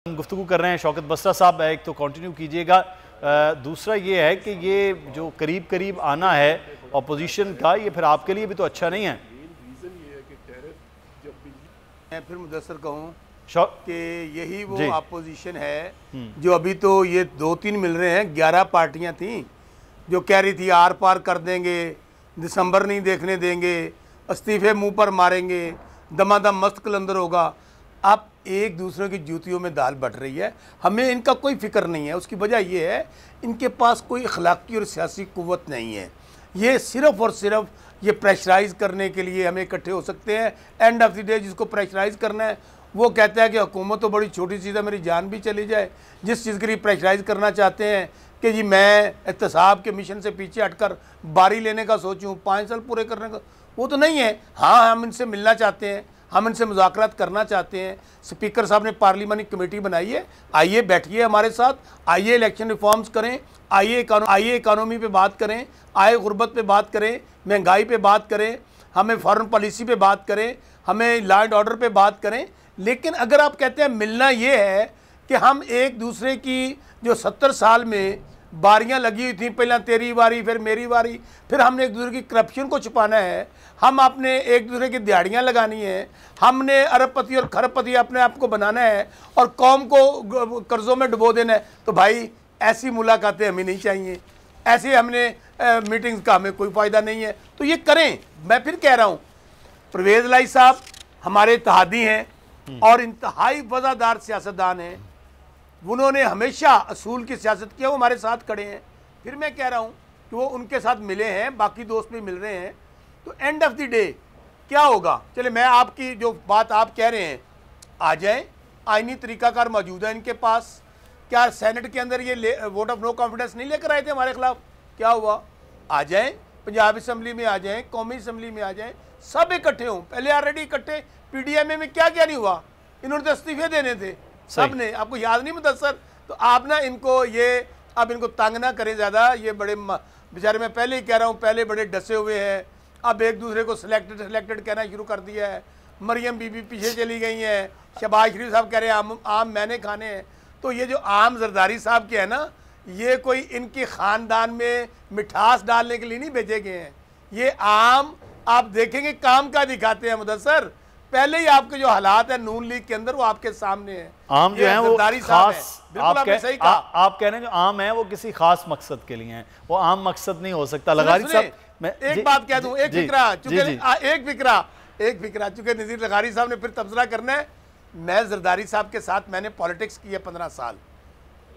हम गुफ्तगू कर रहे हैं शौकत बसरा साहब, एक तो कंटिन्यू कीजिएगा। दूसरा ये है कि ये जो करीब करीब आना है अपोजिशन का, ये फिर आपके लिए भी तो अच्छा नहीं है। मैं फिर मुदस्सर कहूँ कि यही वो अपोजिशन है जो अभी तो ये 2-3 मिल रहे हैं। 11 पार्टियां थी जो कह रही थी आर पार कर देंगे, दिसंबर नहीं देखने देंगे, इस्तीफे मुंह पर मारेंगे, दमादम मस्त कलंदर होगा। अब एक दूसरे की जूतियों में दाल बट रही है। हमें इनका कोई फिक्र नहीं है। उसकी वजह यह है इनके पास कोई अखलाकी और सियासी कुव्वत नहीं है। ये सिर्फ़ और सिर्फ ये प्रेशराइज़ करने के लिए हमें इकट्ठे हो सकते हैं। एंड ऑफ द डे जिसको प्रेशराइज़ करना है वो कहता है कि हुकूमत तो बड़ी छोटी चीज़ है, मेरी जान भी चली जाए। जिस चीज़ के लिए प्रेशराइज़ करना चाहते हैं कि जी मैं एहतसाब के मिशन से पीछे हटकर बारी लेने का सोचूं, 5 साल पूरे करने का, वो तो नहीं है। हाँ, हम इनसे मिलना चाहते हैं, हम इनसे मुज़ाकरात करना चाहते हैं। स्पीकर साहब ने पार्लिमानी कमेटी बनाई है, आइए बैठिए हमारे साथ, आइए इलेक्शन रिफॉर्म्स करें, आइए इकानमी पे बात करें, आए गुर्बत पे बात करें, महंगाई पे बात करें, हमें फॉरेन पॉलिसी पे बात करें, हमें लॉ एंड ऑर्डर पे बात करें। लेकिन अगर आप कहते हैं मिलना ये है कि हम एक दूसरे की जो 70 साल में बारियां लगी हुई थी, पहला तेरी बारी फिर मेरी बारी, फिर हमने एक दूसरे की करप्शन को छुपाना है, हम अपने एक दूसरे की दिहाड़ियाँ लगानी है, हमने अरबपति और खरबपति अपने आप को बनाना है और कौम को कर्ज़ों में डुबो देना है, तो भाई ऐसी मुलाकातें हमें नहीं चाहिए। ऐसे हमने मीटिंग्स का हमें कोई फ़ायदा नहीं है। तो ये करें। मैं फिर कह रहा हूँ, परवेज़ लाई साहब हमारे इत्तेहादी हैं और इंतहाई वज़ादार सियासतदान हैं। उन्होंने हमेशा असूल की सियासत किया, वो हमारे साथ खड़े हैं। फिर मैं कह रहा हूँ कि वो उनके साथ मिले हैं, बाकी दोस्त भी मिल रहे हैं। तो एंड ऑफ द डे क्या होगा? चले मैं आपकी जो बात आप कह रहे हैं आ जाएं, आईनी तरीकाकार मौजूद है इनके पास। क्या सेनेट के अंदर ये वोट ऑफ नो कॉन्फिडेंस नहीं लेकर आए थे हमारे खिलाफ? क्या हुआ? आ जाएं, पंजाब असम्बली में आ जाएं, कौमी असम्बली में आ जाएं, सब इकट्ठे हों। पहले ऑलरेडी इकट्ठे PDMA में क्या क्या नहीं हुआ? इन्होंने तो इस्तीफे देने थे सब ने, आपको याद नहीं मुदस्सर? तो आप ना इनको ये अब इनको तंग ना करें ज़्यादा। ये बड़े बेचारे, मैं पहले ही कह रहा हूँ, पहले बड़े डसे हुए हैं, अब एक दूसरे को सिलेक्टेड कहना शुरू कर दिया है। मरियम बीबी पीछे चली गई हैं, शहबाज शरीफ साहब कह रहे हैं आम मैंने खाने हैं। तो ये जो आम जरदारी साहब के हैं ना, ये कोई इनके ख़ानदान में मिठास डालने के लिए नहीं भेजे गए हैं। ये आम आप देखेंगे काम का दिखाते हैं मुदस्सर। पहले ही आपके जो हालात है नून लीग के अंदर वो आपके सामने है। आम जो है वो खास, सही कहा। आप कह रहे हैं जो आम है वो किसी खास मकसद के लिए है, वो आम मकसद नहीं हो सकता। लगारी साहब मैं एक बात कह दूं, एक फिक्रा चूंकि नज़ीर लगारी साहब ने फिर तबसरा करना है। मैं जरदारी साहब के साथ मैंने पॉलिटिक्स की है 15 साल।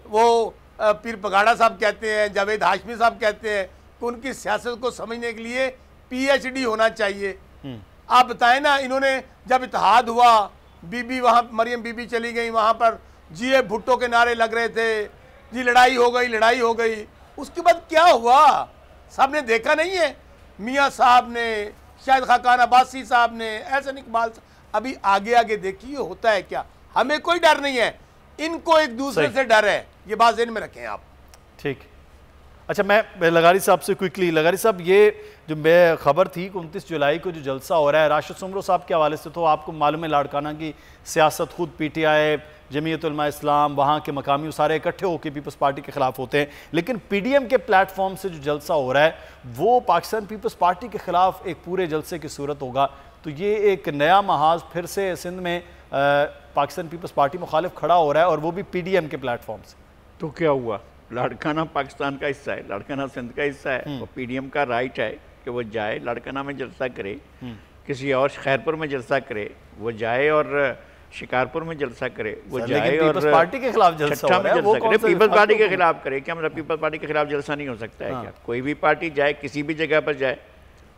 वो पीर पगाड़ा साहब कहते हैं, जावेद हाशमी साहब कहते हैं कि उनकी सियासत को समझने के लिए PhD होना चाहिए। आप बताएं ना, इन्होंने जब इत्तेहाद हुआ, बीबी वहाँ मरियम बीबी चली गई, वहाँ पर GA भुट्टो के नारे लग रहे थे, जी लड़ाई हो गई। उसके बाद क्या हुआ? साहब ने देखा नहीं है? मियाँ साहब ने, शायद खाकान अब्बासी साहब ने, एहसन इकबाल साहब, अभी आगे देखिए होता है क्या। हमें कोई डर नहीं है, इनको एक दूसरे से डर है। ये बात ज़हन में रखें आप। ठीक। अच्छा, मैं लगारी साहब से क्विकली, लगारी साहब ये जो मैं खबर थी कि 29 जुलाई को जो जलसा हो रहा है राशिद सुमरो साहब के हवाले से, तो आपको मालूम है लाड़काना की सियासत खुद PTI, जमीयत उलमा इस्लाम, वहाँ के मकामी सारे इकट्ठे होकर पीपल्स पार्टी के ख़िलाफ़ होते हैं। लेकिन PDM के प्लेटफॉर्म से जो जलसा हो रहा है वो पाकिस्तान पीपल्स पार्टी के ख़िलाफ़ एक पूरे जलसे की सूरत होगा। तो ये एक नया महाज फिर से सिंध में पाकिस्तान पीपल्स पार्टी मुखालिफ खड़ा हो रहा है, और वो भी PDM के प्लेटफॉर्म से। तो क्या हुआ? लाड़काना पाकिस्तान का हिस्सा है, लाड़काना सिंध का हिस्सा है, वो PDM का राइट है कि वो जाए लाड़काना में जलसा करे, किसी और खैरपुर में जलसा करे, वो जाए, और शिकारपुर में जलसा करे, वो जाए, और पीपल्स पार्टी के खिलाफ जलसा में जलसा करे, पीपल्स पार्टी के खिलाफ करे। क्या मतलब पीपल्स पार्टी के खिलाफ जलसा नहीं हो सकता है क्या? कोई भी पार्टी जाए, किसी भी जगह पर जाए।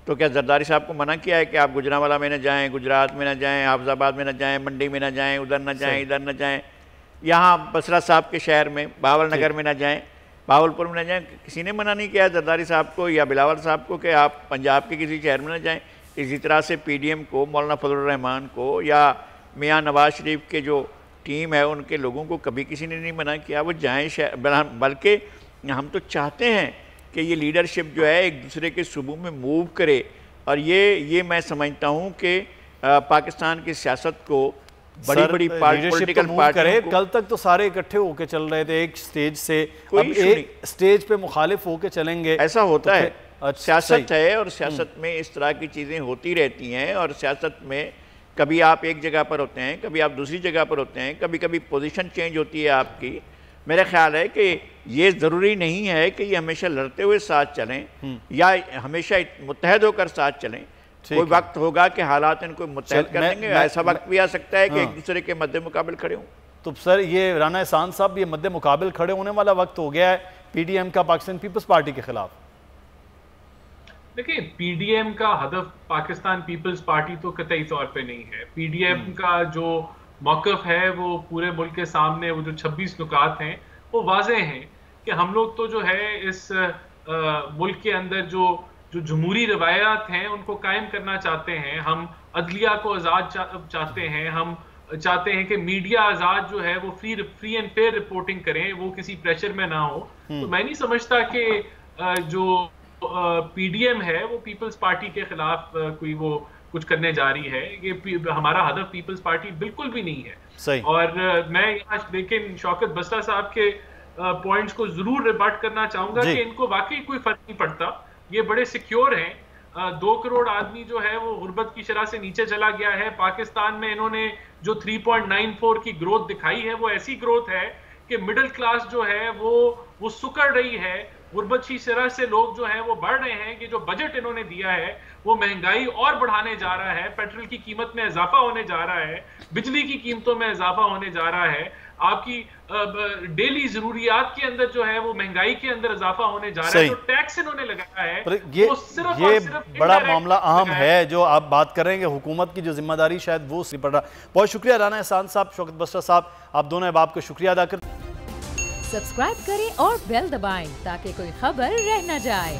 तो क्या जरदारी साहब को मना किया है कि आप गुजरांवाला में न जाएँ, गुजरात में न जाएँ, हाफिजाबाद में न जाएँ, मंडी में न जाएँ, उधर न जाएँ, इधर न जाएँ, यहाँ बसरा साहब के शहर में बावल नगर में न जाएँ, बावलपुर में न जाएँ? किसी ने मना नहीं किया जरदारी साहब को या बिलावल साहब को कि आप पंजाब के किसी शहर में न जाएँ। इसी तरह से PDM को, मौलाना फजलुर रहमान को या मियाँ नवाज शरीफ के जो टीम है उनके लोगों को कभी किसी ने नहीं मना किया वो जाएँ शहर। बल्कि हम तो चाहते हैं कि ये लीडरशिप जो है एक दूसरे के सूबों में मूव करे। और ये मैं समझता हूँ कि पाकिस्तान की सियासत को बड़ी बड़ी पॉलिटिकल पार्टी। कल तक तो सारे इकट्ठे होके चल रहे थे एक स्टेज से, अब एक स्टेज पे मुखालिफ होके चलेंगे। ऐसा होता है, सियासत है और सियासत में इस तरह की चीज़ें होती रहती हैं। और सियासत में कभी आप एक जगह पर होते हैं, कभी आप दूसरी जगह पर होते हैं, कभी कभी पोजीशन चेंज होती है आपकी। मेरा ख्याल है कि ये ज़रूरी नहीं है कि ये हमेशा लड़ते हुए साथ चलें या हमेशा मुत्तहद होकर साथ चलें। कोई वक्त होगा कि हालात इनको मुत्तहद कर देंगे, ऐसा वक्त भी आ सकता है कि एक दूसरे के मद्दे मुकाबिल खड़े हों। तो सर ये राना एहसान साहब, ये मद्दे मुकाबिल खड़े होने वाला वक्त हो गया है पीडीएम का पाकिस्तान पीपल्स पार्टी के खिलाफ। देखिए, पीडीएम का हदफ पाकिस्तान पीपल्स पार्टी तो कतई तौर पे नहीं है। पीडीएम का जो मौक़िफ़ है वो पूरे मुल्क के सामने, वो जो 26 नुकात हैं वो वाज़ेह हैं कि हम लोग तो जो है इस मुल्क के अंदर जो जमहूरी रवायात हैं उनको कायम करना चाहते हैं। हम अदलिया को आज़ाद चाहते हैं, हम चाहते हैं कि मीडिया आज़ाद जो है वो फ्री एंड फेयर रिपोर्टिंग करें, वो किसी प्रेशर में ना हो। तो मैं नहीं समझता कि जो पीडीएम है वो पीपल्स पार्टी के खिलाफ कोई वो कुछ करने जा रही है। ये हमारा हदफ पीपल्स पार्टी बिल्कुल भी नहीं है। सही। और मैं यहाँ लेकिन शौकत बस्ता साहब के पॉइंट्स को जरूर रिबट करना चाहूंगा कि इनको वाकई कोई फर्क नहीं पड़ता, ये बड़े सिक्योर हैं। 2 करोड़ आदमी जो है वो गुर्बत की शरह से नीचे चला गया है। पाकिस्तान में इन्होंने जो 3.94 की ग्रोथ दिखाई है वो ऐसी ग्रोथ है कि मिडिल क्लास जो है वो सुकड़ रही है। गुर्बत की शरह से लोग जो हैं वो बढ़ रहे हैं कि जो बजट इन्होंने दिया है वो महंगाई और बढ़ाने जा रहा है। पेट्रोल की कीमत में इजाफा होने जा रहा है, बिजली की कीमतों में इजाफा होने जा रहा है, आपकी डेली जरूरियात के अंदर जो है वो महंगाई के अंदर इजाफा होने जा रहा है। तो टैक्स इन्होंने लगाया है, ये सिर्फ बड़ा मामला अहम है जो आप बात करेंगे। हुकूमत की जो जिम्मेदारी शायद वो पड़ रहा। बहुत शुक्रिया राना एहसान साहब, शौकत बस्ता साहब, आप दोनों अहबाब को शुक्रिया अदा करते। सब्सक्राइब करें और बेल दबाएं ताकि कोई खबर रह न जाए।